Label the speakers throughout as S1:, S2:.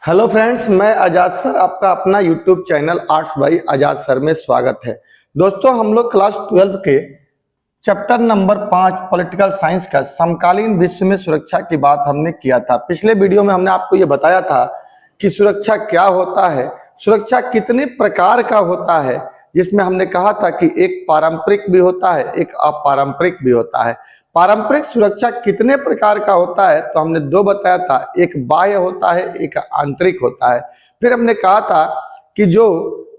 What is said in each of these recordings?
S1: Hello friends, मैं आजाद sir आपका अपना YouTube channel arts by Azad sir में स्वागत है। दोस्तों, हम लोग क्लास 12 के चैप्टर नंबर 5 पॉलिटिकल साइंस का समकालीन विश्व में सुरक्षा की बात हमने किया था। पिछले वीडियो में हमने आपको ये बताया था कि सुरक्षा क्या होता है, सुरक्षा कितने प्रकार का होता है, जिसमें हमने कहा था कि एक पारंपरिक भी होता है, एक अपारंपरिक भी होता है। पारंपरिक सुरक्षा कितने प्रकार का होता है तो हमने दो बताया था, एक बाह्य होता है, एक आंतरिक होता है। फिर हमने कहा था कि जो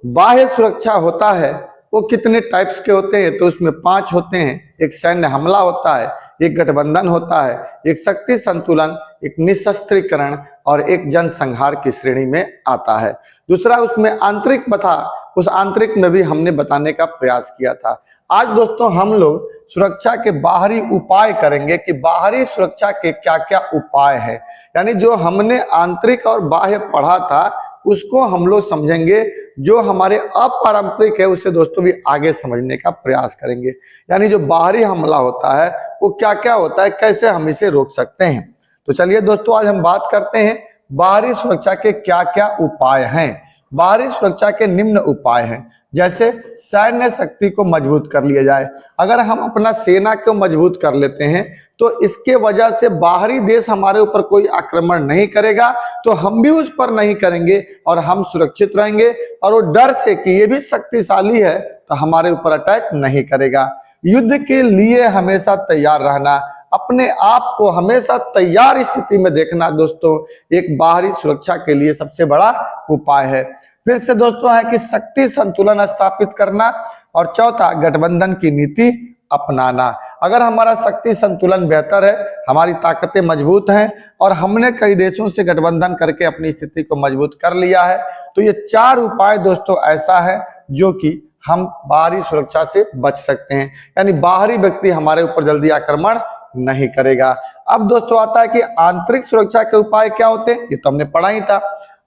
S1: बाह्य सुरक्षा होता है वो कितने टाइप्स के होते हैं, तो उसमें 5 होते हैं। एक सैन्य हमला होता है, एक गठबंधन होता है, एक शक्ति संतुलन, एक निशस्त्रीकरण और एक जनसंहार की श्रेणी में आता है। दूसरा उसमें आंतरिक था, उस आंतरिक में भी हमने बताने का प्रयास किया था। आज दोस्तों हम लोग सुरक्षा के बाहरी उपाय करेंगे कि बाहरी सुरक्षा के क्या क्या उपाय है, यानी जो हमने आंतरिक और बाह्य पढ़ा था उसको हम लोग समझेंगे। जो हमारे अपारंपरिक है उसे दोस्तों भी आगे समझने का प्रयास करेंगे, यानी जो बाहरी हमला होता है वो क्या क्या होता है, कैसे हम इसे रोक सकते हैं। तो चलिए दोस्तों, आज हम बात करते हैं बाहरी सुरक्षा के क्या क्या उपाय हैं। बाहरी सुरक्षा के निम्न उपाय हैं, जैसे सैन्य शक्ति को मजबूत कर लिया जाए। अगर हम अपना सेना को मजबूत कर लेते हैं तो इसके वजह से बाहरी देश हमारे ऊपर कोई आक्रमण नहीं करेगा, तो हम भी उस पर नहीं करेंगे और हम सुरक्षित रहेंगे। और वो डर से कि ये भी शक्तिशाली है तो हमारे ऊपर अटैक नहीं करेगा। युद्ध के लिए हमेशा तैयार रहना, अपने आप को हमेशा तैयार स्थिति में देखना दोस्तों एक बाहरी सुरक्षा के लिए सबसे बड़ा उपाय है। फिर से दोस्तों है कि शक्ति संतुलन स्थापित करना, और चौथा गठबंधन की नीति अपनाना। अगर हमारा शक्ति संतुलन बेहतर है, हमारी ताकतें मजबूत हैं और हमने कई देशों से गठबंधन करके अपनी स्थिति को मजबूत कर लिया है, तो ये 4 उपाय दोस्तों ऐसा है जो कि हम बाहरी सुरक्षा से बच सकते हैं, यानी बाहरी व्यक्ति हमारे ऊपर जल्दी आक्रमण नहीं करेगा। अब दोस्तों आता है कि आंतरिक सुरक्षा के उपाय क्या होते हैं, ये तो हमने पढ़ा ही था।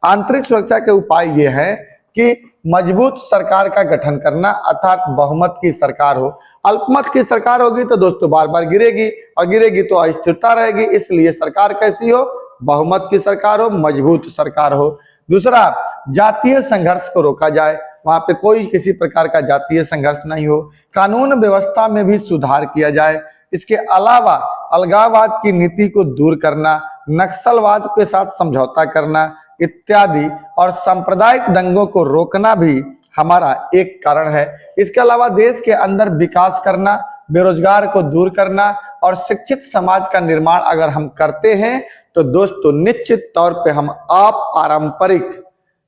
S1: आंतरिक सुरक्षा के उपाय ये है कि मजबूत सरकार का गठन करना, अर्थात बहुमत की सरकार हो। अल्पमत की सरकार होगी तो दोस्तों बार बार गिरेगी, और गिरेगी तो अस्थिरता रहेगी। इसलिए सरकार कैसी हो, बहुमत की सरकार हो, मजबूत सरकार हो। दूसरा, जातीय संघर्ष को रोका जाए, वहां पे कोई किसी प्रकार का जातीय संघर्ष नहीं हो। कानून व्यवस्था में भी सुधार किया जाए। इसके अलावा अलगाववाद की नीति को दूर करना, नक्सलवाद के साथ समझौता करना इत्यादि, और सांप्रदायिक दंगों को रोकना भी हमारा एक कारण है। इसके अलावा देश के अंदर विकास करना, बेरोजगार को दूर करना और शिक्षित समाज का निर्माण अगर हम करते हैं तो दोस्तों निश्चित तौर पे हम अपारंपरिक,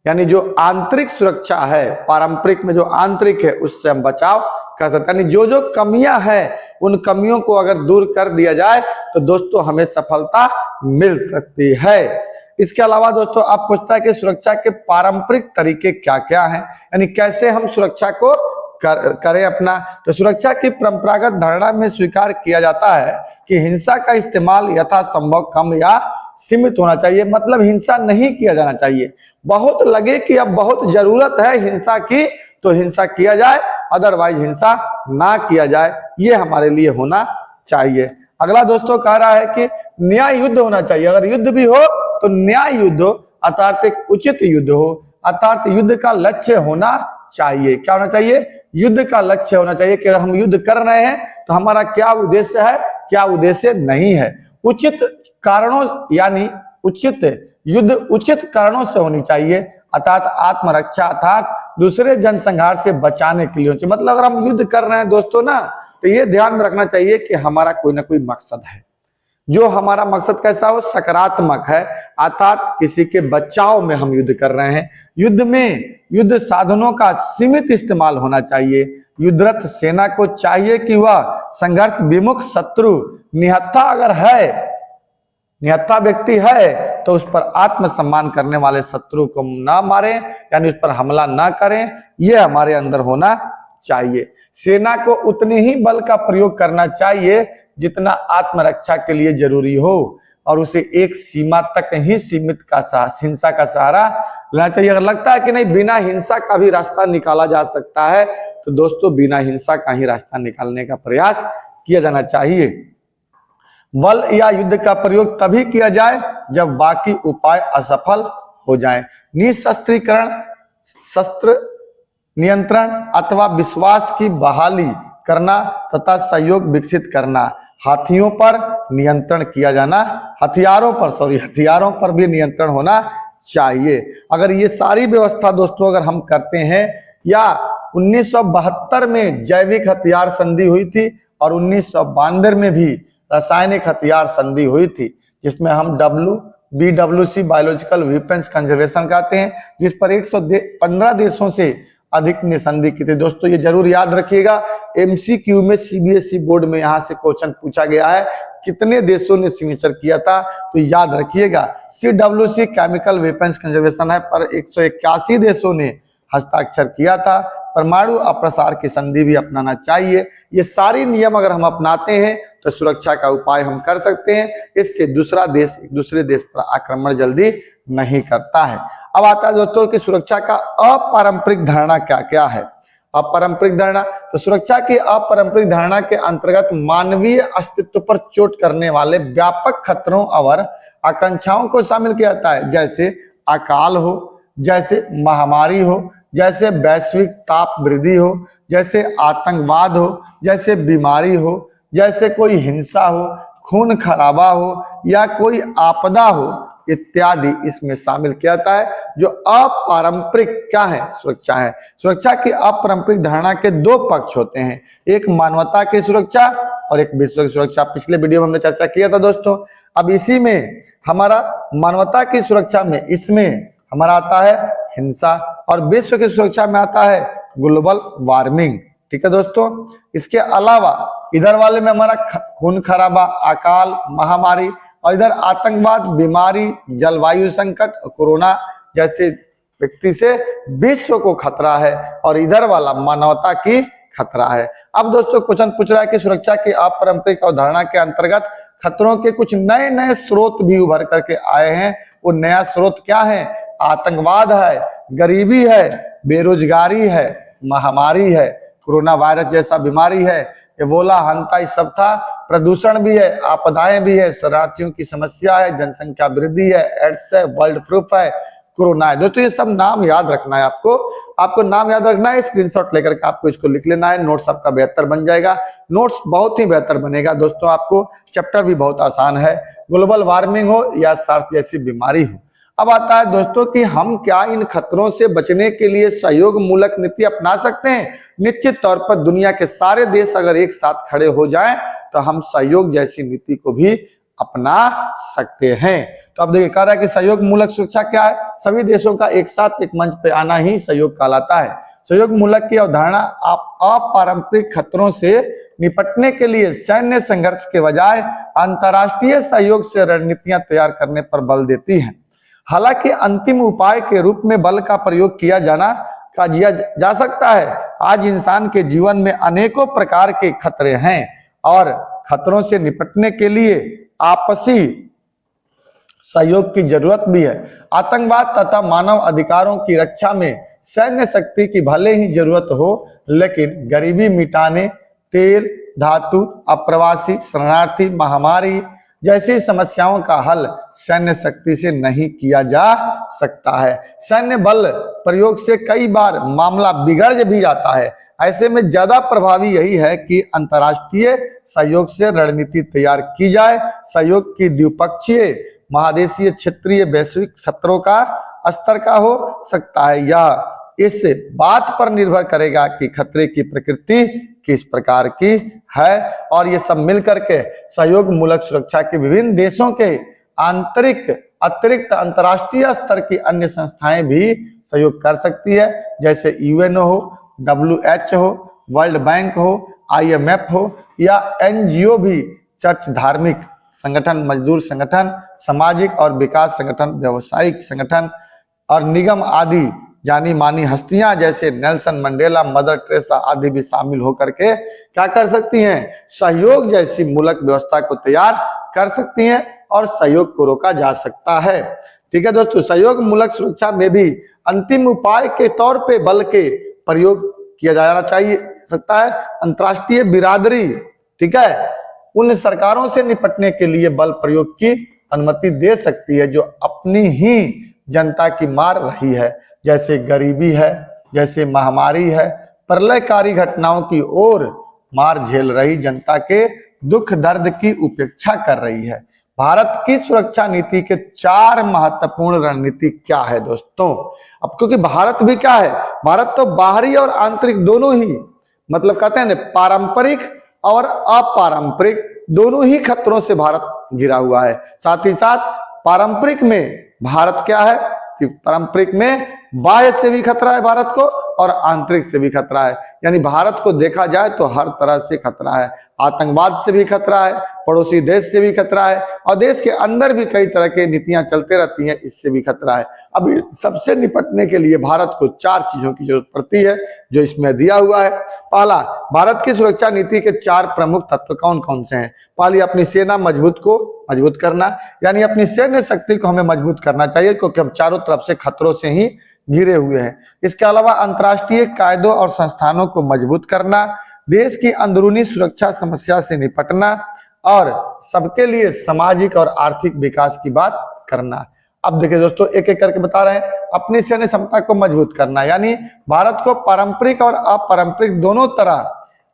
S1: यानी जो आंतरिक सुरक्षा है, पारंपरिक में जो आंतरिक है उससे हम बचाव कर सकते हैं। यानी जो जो कमियां हैं उन कमियों को अगर दूर कर दिया जाए तो दोस्तों हमें सफलता मिल सकती है। इसके अलावा दोस्तों आप पूछता है कि सुरक्षा के पारंपरिक तरीके क्या क्या हैं, यानी कैसे हम सुरक्षा को करें अपना। तो सुरक्षा की परंपरागत धारणा में स्वीकार किया जाता है कि हिंसा का इस्तेमाल यथासंभव कम या सीमित होना चाहिए, मतलब हिंसा नहीं किया जाना चाहिए। बहुत लगे कि अब बहुत जरूरत है हिंसा की तो हिंसा किया जाए, अदरवाइज हिंसा ना किया जाए, ये हमारे लिए होना चाहिए। अगला दोस्तों कह रहा है कि न्याय युद्ध होना चाहिए। अगर युद्ध भी हो तो न्याय युद्ध हो, अर्थात एक उचित युद्ध हो, अर्थात युद्ध का लक्ष्य होना चाहिए। क्या होना चाहिए, युद्ध का लक्ष्य होना चाहिए कि अगर हम युद्ध कर रहे हैं तो हमारा क्या उद्देश्य है, क्या उद्देश्य नहीं है। उचित कारणों, यानी उचित युद्ध उचित कारणों से होनी चाहिए, अर्थात आत्मरक्षा, अर्थात दूसरे जनसंहार से बचाने के लिए। मतलब अगर हम युद्ध कर रहे हैं दोस्तों ना, तो ये ध्यान में रखना चाहिए कि हमारा कोई ना कोई मकसद है। जो हमारा मकसद कैसा हो, सकारात्मक है, अर्थात किसी के बचाव में हम युद्ध कर रहे हैं। युद्ध में युद्ध साधनों का सीमित इस्तेमाल होना चाहिए। युद्धरत सेना को चाहिए कि वह संघर्ष विमुख शत्रु, निहत्था अगर है, निहत्था व्यक्ति है तो उस पर आत्मसम्मान करने वाले शत्रु को ना मारें, यानी उस पर हमला ना करें, यह हमारे अंदर होना चाहिए। सेना को उतने ही बल का प्रयोग करना चाहिए जितना आत्मरक्षा के लिए जरूरी हो, और उसे एक सीमा तक ही सीमित हिंसा का सहारा लेना चाहिए। अगर लगता है कि नहीं बिना हिंसा का भी रास्ता निकाला जा सकता है तो दोस्तों बिना हिंसा का ही रास्ता निकालने का प्रयास किया जाना चाहिए। बल या युद्ध का प्रयोग तभी किया जाए जब बाकी उपाय असफल हो जाएं। निशस्त्रीकरण, शस्त्र नियंत्रण अथवा विश्वास की बहाली करना तथा सहयोग विकसित करना, हाथियों पर नियंत्रण किया जाना, हथियारों पर भी नियंत्रण होना चाहिए। अगर ये सारी व्यवस्था दोस्तों अगर हम करते हैं, या 1972 में जैविक हथियार संधि हुई थी और 1992 में भी रासायनिक हथियार संधि हुई थी, जिसमें हम BWC बायोलॉजिकल वेपन्स कंजर्वेशन कहते हैं, जिस पर 115 देशों से अधिक ने संधि की थी। दोस्तों ये जरूर याद रखिएगा, MCQ में CBSE बोर्ड में यहाँ से क्वेश्चन पूछा गया है, कितने देशों ने सिग्नेचर किया था, तो याद रखिएगा CWC केमिकल वेपन्स कंजर्वेशन है, पर 181 देशों ने हस्ताक्षर किया था। परमाणु अप्रसार की संधि भी अपनाना चाहिए। ये सारी नियम अगर हम अपनाते हैं तो सुरक्षा का उपाय हम कर सकते हैं, इससे दूसरा देश एक दूसरे देश पर आक्रमण जल्दी नहीं करता है। अब आता है दोस्तों कि सुरक्षा का अपारंपरिक धारणा क्या क्या है। अपारंपरिक धारणा, तो सुरक्षा की अपारंपरिक धारणा के अंतर्गत मानवीय अस्तित्व पर चोट करने वाले व्यापक खतरों और आकांक्षाओं को शामिल किया जाता है, जैसे अकाल हो, जैसे महामारी हो, जैसे वैश्विक ताप वृद्धि हो, जैसे आतंकवाद हो, जैसे बीमारी हो, जैसे कोई हिंसा हो, खून खराबा हो, या कोई आपदा हो इत्यादि इसमें शामिल किया जाता है। जो अपारंपरिक क्या है, सुरक्षा है। सुरक्षा की अपारंपरिक धारणा के दो पक्ष होते हैं, एक मानवता की सुरक्षा और एक विश्व की सुरक्षा। पिछले वीडियो में हमने चर्चा किया था दोस्तों। अब इसी में हमारा मानवता की सुरक्षा में इसमें हमारा आता है हिंसा, और विश्व की सुरक्षा में आता है ग्लोबल वार्मिंग। ठीक है दोस्तों, इसके अलावा इधर वाले में हमारा खून खराबा, अकाल, महामारी, और इधर आतंकवाद, बीमारी, जलवायु संकट, कोरोना जैसे व्यक्ति से विश्व को खतरा है, और इधर वाला मानवता की खतरा है। अब दोस्तों क्वेश्चन पूछ रहा है कि सुरक्षा की अपारंपरिक अवधारणा के अंतर्गत खतरों के कुछ नए नए स्रोत भी उभर करके आए हैं। वो नया स्रोत क्या है? आतंकवाद है, गरीबी है, बेरोजगारी है, महामारी है, कोरोना वायरस जैसा बीमारी है, एबोला, हंता, ये सब था, प्रदूषण भी है, आपदाएं भी है, शरणार्थियों की समस्या है, जनसंख्या वृद्धि है, एड्स है, बर्ड फ्लू है, कोरोना है। दोस्तों ये सब नाम याद रखना है, आपको नाम याद रखना है, स्क्रीनशॉट लेकर के आपको इसको लिख लेना है, नोट्स आपका बेहतर बन जाएगा। नोट्स बहुत ही बेहतर बनेगा दोस्तों, आपको चैप्टर भी बहुत आसान है, ग्लोबल वार्मिंग हो या सार्स जैसी बीमारी हो। अब आता है दोस्तों कि हम क्या इन खतरों से बचने के लिए सहयोग मूलक नीति अपना सकते हैं। निश्चित तौर पर दुनिया के सारे देश अगर एक साथ खड़े हो जाएं तो हम सहयोग जैसी नीति को भी अपना सकते हैं। तो अब देखिए कह रहा है कि सहयोग मूलक सुरक्षा क्या है? सभी देशों का एक साथ एक मंच पे आना ही सहयोग कहलाता है। सहयोग मूलक की अवधारणा अपारंपरिक खतरों से निपटने के लिए सैन्य संघर्ष के बजाय अंतर्राष्ट्रीय सहयोग से रणनीतियां तैयार करने पर बल देती है। हालांकि अंतिम उपाय के रूप में बल का प्रयोग किया जा सकता है। आज इंसान के जीवन में अनेकों प्रकार के खतरे हैं और खतरों से निपटने के लिए आपसी सहयोग की जरूरत भी है। आतंकवाद तथा मानव अधिकारों की रक्षा में सैन्य शक्ति की भले ही जरूरत हो, लेकिन गरीबी मिटाने, तेल, धातु, अप्रवासी, शरणार्थी, महामारी जैसी समस्याओं का हल सैन्य शक्ति से नहीं किया जा सकता है। सैन्य बल प्रयोग से कई बार मामला बिगड़ भी जाता है। ऐसे में ज्यादा प्रभावी यही है कि अंतर्राष्ट्रीय सहयोग से रणनीति तैयार की जाए। सहयोग की द्विपक्षीय, महादेशीय, क्षेत्रीय, वैश्विक खतरों का स्तर का हो सकता है। यह इस बात पर निर्भर करेगा कि खतरे की प्रकृति किस प्रकार की है, और ये सब मिलकर के सहयोग मूलक सुरक्षा के विभिन्न देशों के अतिरिक्त अंतर्राष्ट्रीय स्तर की अन्य संस्थाएं भी सहयोग कर सकती है, जैसे UN हो, WHO हो, वर्ल्ड बैंक हो, IMF हो, या NGO भी, चर्च, धार्मिक संगठन, मजदूर संगठन, सामाजिक और विकास संगठन, व्यवसायिक संगठन और निगम आदि जानी मानी हस्तियां जैसे नेल्सन मंडेला, मदर टेरेसा आदि भी शामिल होकर के क्या कर सकती हैं? सहयोग जैसी मूलक व्यवस्था को तैयार कर सकती हैं और सहयोग को रोका जा सकता है। ठीक है दोस्तों, सहयोग मूलक सुरक्षा में भी अंतिम उपाय के तौर पे बल के प्रयोग किया जाना चाहिए सकता है। अंतर्राष्ट्रीय बिरादरी, ठीक है, उन सरकारों से निपटने के लिए बल प्रयोग की अनुमति दे सकती है जो अपनी ही जनता की मार रही है, जैसे गरीबी है, जैसे महामारी है, प्रलयकारी घटनाओं की ओर मार झेल रही जनता के दुख दर्द की उपेक्षा कर रही है। भारत की सुरक्षा नीति के 4 महत्वपूर्ण रणनीति क्या है दोस्तों? अब क्योंकि भारत भी क्या है, भारत तो बाहरी और आंतरिक दोनों ही, मतलब कहते हैं ना, पारंपरिक और अपारंपरिक दोनों ही खतरों से भारत घिरा हुआ है। साथ ही साथ पारंपरिक में भारत क्या है कि पारंपरिक में बाह्य से भी खतरा है भारत को और आंतरिक से भी खतरा है। यानी भारत को देखा जाए तो हर तरह से खतरा है, आतंकवाद से भी खतरा है, पड़ोसी देश से भी खतरा है और देश के अंदर भी कई तरह की नीतियां चलते रहती हैं, इससे भी खतरा है। अब सबसे निपटने के लिए भारत को 4 चीजों की जरूरत पड़ती है जो इसमें दिया हुआ है। पहला, भारत की सुरक्षा नीति के 4 प्रमुख तत्व कौन कौन से हैं? पहली, अपनी सेना मजबूत करना, यानी अपनी सैन्य शक्ति को हमें मजबूत करना चाहिए क्योंकि हम चारों तरफ से खतरों से ही घिरे हुए हैं। इसके अलावा अंतर्राष्ट्रीय कायदों और संस्थानों को मजबूत करना, देश की अंदरूनी सुरक्षा समस्या से निपटना और सबके लिए सामाजिक और आर्थिक विकास की बात करना। अब देखिए दोस्तों, एक एक करके बता रहे हैं। अपनी सैन्य क्षमता को मजबूत करना, यानी भारत को पारंपरिक और अपारंपरिक दोनों तरह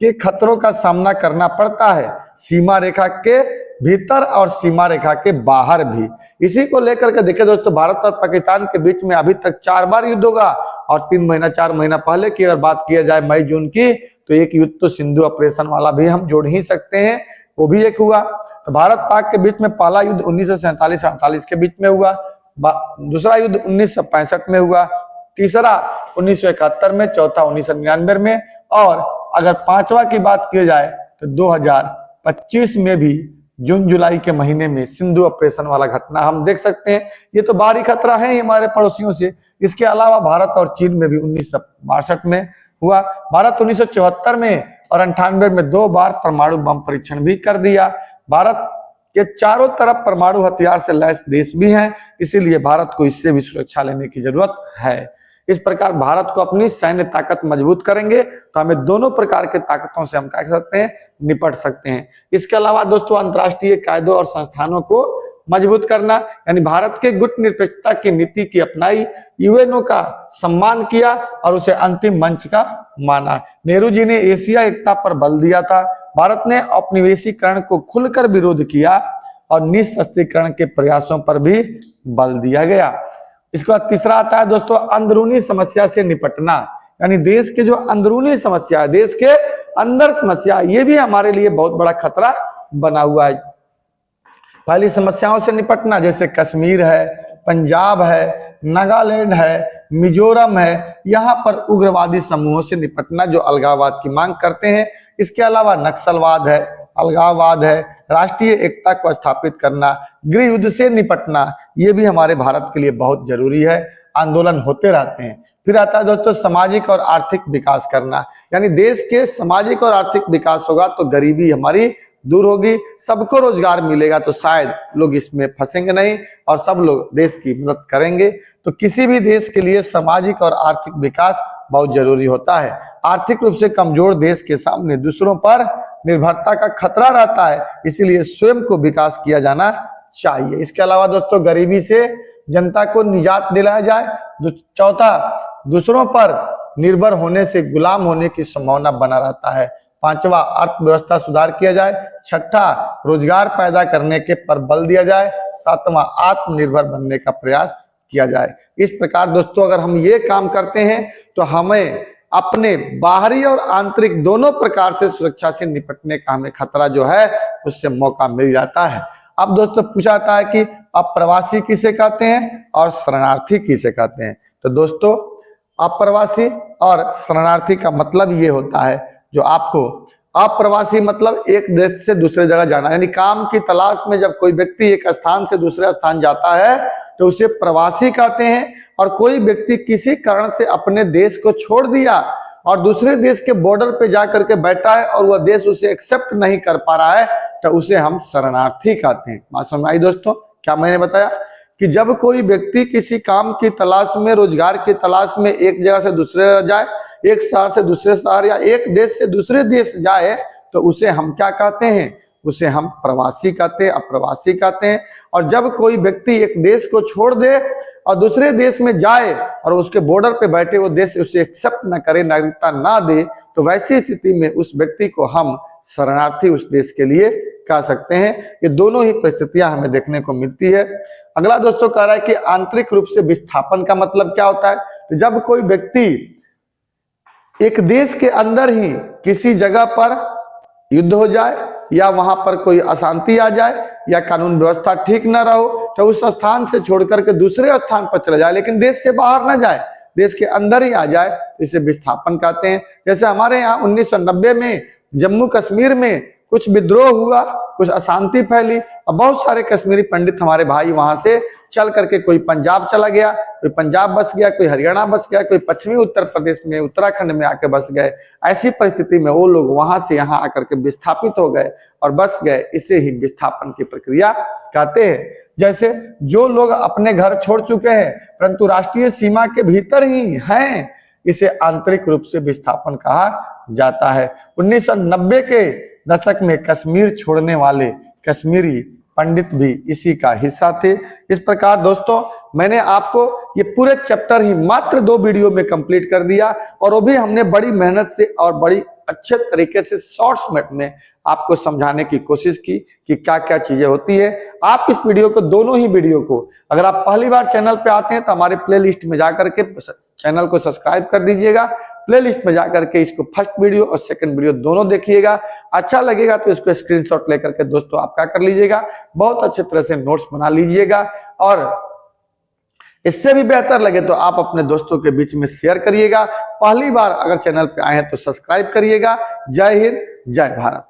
S1: के खतरों का सामना करना पड़ता है, सीमा रेखा के भीतर और सीमा रेखा के बाहर भी। इसी को लेकर के देखिए दोस्तों, भारत और पाकिस्तान के बीच में अभी तक 4 बार युद्ध होगा और 4 महीना पहले की अगर बात किया जाए मई जून की, तो एक युद्ध तो सिंधु ऑपरेशन वाला भी हम जोड़ ही सकते हैं, वो भी एक हुआ। तो भारत पाक के बीच में पहला युद्ध 1947-48 के बीच में हुआ, दूसरा युद्ध 1965 में हुआ, तीसरा 1971 में, चौथा 1999 में और अगर 5वां की बात की जाए तो 2025 में भी जून जुलाई के महीने में सिंधु ऑपरेशन वाला घटना हम देख सकते हैं। ये तो बाहरी खतरा है ही हमारे पड़ोसियों से। इसके अलावा भारत और चीन में भी 1962 में हुआ। भारत 1974 में और 98 में 2 बार परमाणु बम परीक्षण भी कर दिया। भारत के चारों तरफ परमाणु हथियार से लैस देश भी हैं, इसीलिए भारत को इससे भी सुरक्षा लेने की जरूरत है। इस प्रकार भारत को अपनी सैन्य ताकत मजबूत करेंगे तो हमें दोनों प्रकार के ताकतों से हम क्या कर सकते हैं, निपट सकते हैं। इसके अलावा दोस्तों, अंतर्राष्ट्रीय कायदों और संस्थानों को मजबूत करना, यानी भारत के गुट निरपेक्षता की नीति की अपनाई, यूएनओ का सम्मान किया और उसे अंतिम मंच का माना। नेहरू जी ने एशिया एकता पर बल दिया था। भारत ने औपनिवेशीकरण को खुलकर विरोध किया और निशस्त्रीकरण के प्रयासों पर भी बल दिया गया। इसके बाद तीसरा आता है दोस्तों, अंदरूनी समस्या से निपटना, यानी देश के जो अंदरूनी समस्या है, देश के अंदर समस्या, ये भी हमारे लिए बहुत बड़ा खतरा बना हुआ है। पहली समस्याओं से निपटना, जैसे कश्मीर है, पंजाब है, नागालैंड है, मिजोरम है, यहाँ पर उग्रवादी समूहों से निपटना जो अलगाववाद की मांग करते हैं। इसके अलावा नक्सलवाद है, अलगाववाद है, राष्ट्रीय एकता को स्थापित करना, गृह युद्ध से निपटना, ये भी हमारे भारत के लिए बहुत जरूरी है। आंदोलन होते रहते हैं। फिर आता है दोस्तों, सामाजिक और आर्थिक विकास करना, यानी देश के सामाजिक और आर्थिक विकास होगा तो गरीबी हमारी दूर होगी, सबको रोजगार मिलेगा तो शायद लोग इसमें फंसेंगे नहीं और सब लोग देश की मदद करेंगे। तो किसी भी देश के लिए सामाजिक और आर्थिक विकास बहुत जरूरी होता है। आर्थिक रूप से कमजोर देश के सामने दूसरों पर निर्भरता का खतरा रहता है, इसीलिए स्वयं को विकास किया जाना चाहिए। इसके अलावा दोस्तों, गरीबी से जनता को निजात दिलाया जाए। चौथा, दूसरों पर निर्भर होने से गुलाम होने की संभावना बना रहता है। 5वां, अर्थव्यवस्था सुधार किया जाए। 6ठा, रोजगार पैदा करने के पर बल दिया जाए। 7वां, आत्मनिर्भर बनने का प्रयास किया जाए। इस प्रकार दोस्तों, अगर हम ये काम करते हैं तो हमें अपने बाहरी और आंतरिक दोनों प्रकार से सुरक्षा से निपटने का हमें खतरा जो है उससे मौका मिल जाता है। अब दोस्तों पूछा जाता है कि अप्रवासी किसे कहते हैं और शरणार्थी किसे कहते हैं। तो दोस्तों, अप्रवासी और शरणार्थी का मतलब ये होता है, जो आपको अप्रवासी मतलब एक देश से दूसरे जगह जाना, यानी काम की तलाश में जब कोई व्यक्ति एक स्थान से दूसरे स्थान जाता है तो उसे प्रवासी कहते हैं। और कोई व्यक्ति किसी कारण से अपने देश को छोड़ दिया और दूसरे देश के बॉर्डर पे जाकर के बैठा है और वह देश उसे एक्सेप्ट नहीं कर पा रहा है तो उसे हम शरणार्थी कहते हैं। बात समझ आई दोस्तों? क्या मैंने बताया कि जब कोई व्यक्ति किसी काम की तलाश में, रोजगार की तलाश में एक जगह से दूसरे जाए, एक शहर से दूसरे शहर या एक देश से दूसरे देश जाए, तो उसे हम क्या कहते हैं? उसे हम प्रवासी कहते हैं, अप्रवासी कहते हैं। और जब कोई व्यक्ति एक देश को छोड़ दे और दूसरे देश में जाए और उसके बॉर्डर पे बैठे वो देश उसे एक्सेप्ट न करे, नागरिकता ना दे, तो वैसी स्थिति में उस व्यक्ति को हम शरणार्थी उस देश के लिए कह सकते हैं। ये दोनों ही परिस्थितियां हमें देखने को मिलती है। अगला दोस्तों कह रहा है कि आंतरिक रूप से विस्थापन का मतलब क्या होता है। तो जब कोई व्यक्ति एक देश के अंदर ही किसी जगह पर युद्ध हो जाए या वहां पर कोई अशांति आ जाए या कानून व्यवस्था ठीक न रहो, तो उस स्थान से छोड़कर के दूसरे स्थान पर चला जाए, लेकिन देश से बाहर न जाए, देश के अंदर ही आ जाए, तो इसे विस्थापन कहते हैं। जैसे हमारे यहाँ 1990 में जम्मू कश्मीर में कुछ विद्रोह हुआ, कुछ अशांति फैली और बहुत सारे कश्मीरी पंडित हमारे भाई वहां से चल करके कोई पंजाब चला गया, कोई पंजाब बस गया, कोई हरियाणा बस गया, कोई पश्चिमी उत्तर प्रदेश में, उत्तराखंड में आके बस गए। ऐसी परिस्थिति में वो लोग वहां से यहाँ आकर के विस्थापित हो गए और बस गए। इसे ही विस्थापन की प्रक्रिया कहते हैं। जैसे जो लोग अपने घर छोड़ चुके हैं परंतु राष्ट्रीय सीमा के भीतर ही हैं, इसे आंतरिक रूप से विस्थापन कहा जाता है। 1990 के दशक में कश्मीर छोड़ने वाले कश्मीरी पंडित भी इसी का हिस्सा थे। इस प्रकार दोस्तों मैंने आपको ये पूरे चैप्टर ही मात्र 2 वीडियो में कंप्लीट कर दिया, और वो भी हमने बड़ी मेहनत से और बड़ी अच्छे तरीके से शॉर्ट्स में आपको समझाने की कोशिश की कि क्या क्या चीजें होती है। आप इस वीडियो को, दोनों ही वीडियो को, अगर आप पहली बार चैनल पे आते हैं तो हमारे प्लेलिस्ट में जाकर के चैनल को सब्सक्राइब कर दीजिएगा। प्लेलिस्ट में जाकर के इसको फर्स्ट वीडियो और सेकंड वीडियो दोनों देखिएगा। अच्छा लगेगा तो इसको स्क्रीनशॉट लेकर के दोस्तों आप क्या कर लीजिएगा, बहुत अच्छे तरह से नोट्स बना लीजिएगा, और इससे भी बेहतर लगे तो आप अपने दोस्तों के बीच में शेयर करिएगा। पहली बार अगर चैनल पे आए हैं तो सब्सक्राइब करिएगा। जय हिंद, जय भारत।